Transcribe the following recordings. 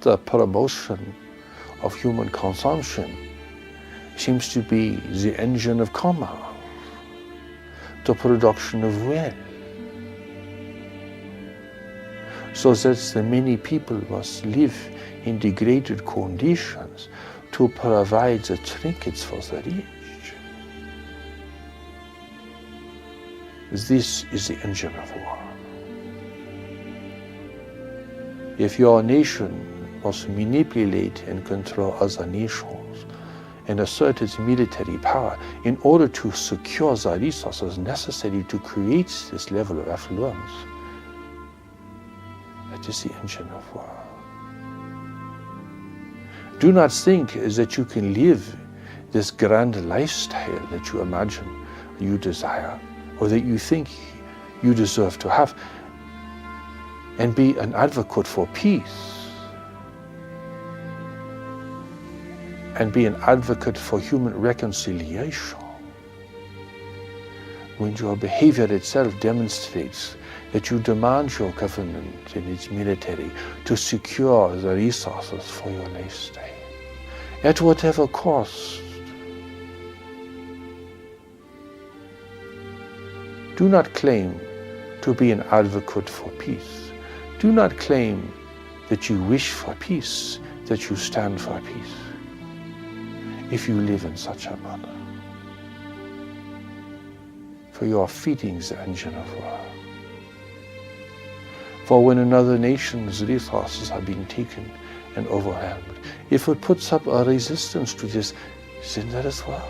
the promotion of human consumption seems to be the engine of commerce, the production of wealth, so that the many people must live in degraded conditions to provide the trinkets for the rich. This is the engine of war. If your nation must manipulate and control other nations and assert its military power in order to secure the resources necessary to create this level of affluence, that is the engine of war. Do not think that you can live this grand lifestyle that you imagine you desire, or that you think you deserve to have, and be an advocate for peace, and be an advocate for human reconciliation, when your behavior itself demonstrates that you demand your government and its military to secure the resources for your lifestyle, at whatever cost. Do not claim to be an advocate for peace. Do not claim that you wish for peace, that you stand for peace, if you live in such a manner. For you are feeding the engine of war. For when another nation's resources are being taken and overwhelmed, if it puts up a resistance to this, then that is well.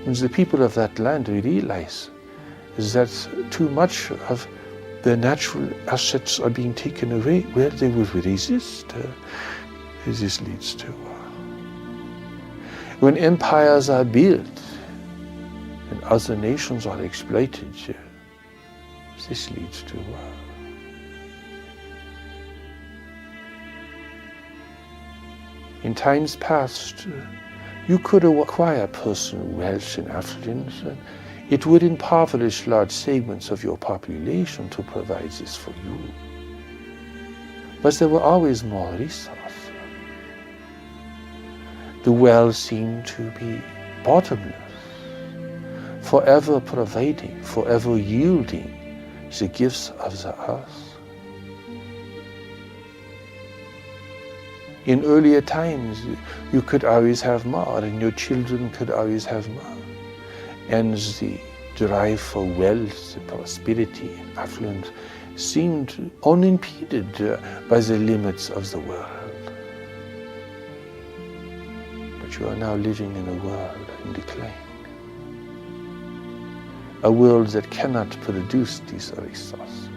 When the people of that land realize that too much of their natural assets are being taken away, well, they will resist. This leads to war. When empires are built and other nations are exploited, this leads to war. In times past, you could acquire personal wealth and affluence, and it would impoverish large segments of your population to provide this for you. But there were always more resources. The well seemed to be bottomless, forever providing, forever yielding the gifts of the earth. In earlier times, you could always have more, and your children could always have more. And the drive for wealth, prosperity, and affluence seemed unimpeded by the limits of the world. But you are now living in a world in decline. A world that cannot produce these resources.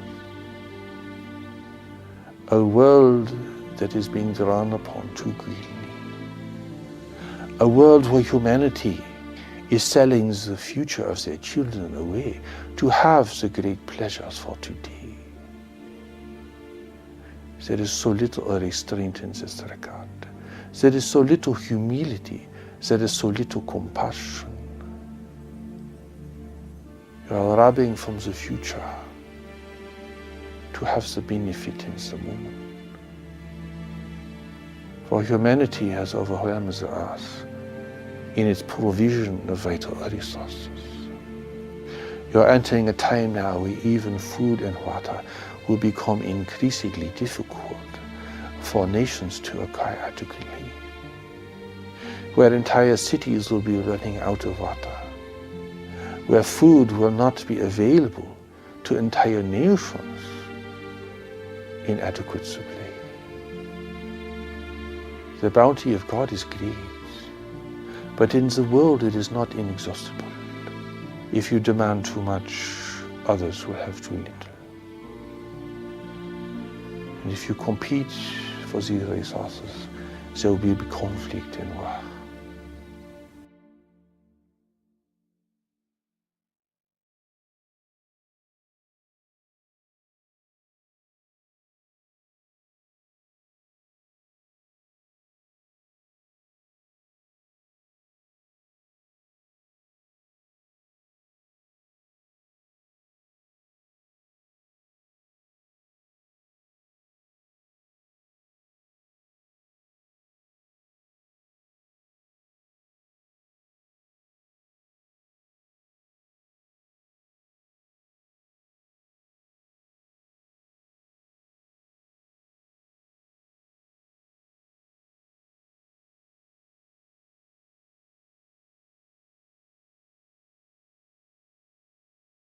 A world that is being drawn upon too greedily. A world where humanity is selling the future of their children away to have the great pleasures for today. There is so little restraint in this regard. There is so little humility. There is so little compassion. You are robbing from the future to have the benefit in the moment. For humanity has overwhelmed the earth in its provision of vital resources. You are entering a time now where even food and water will become increasingly difficult for nations to acquire adequately, where entire cities will be running out of water, where food will not be available to entire nations in adequate supply. The bounty of God is great, but in the world it is not inexhaustible. If you demand too much, others will have too little. And if you compete for these resources, there will be conflict and war.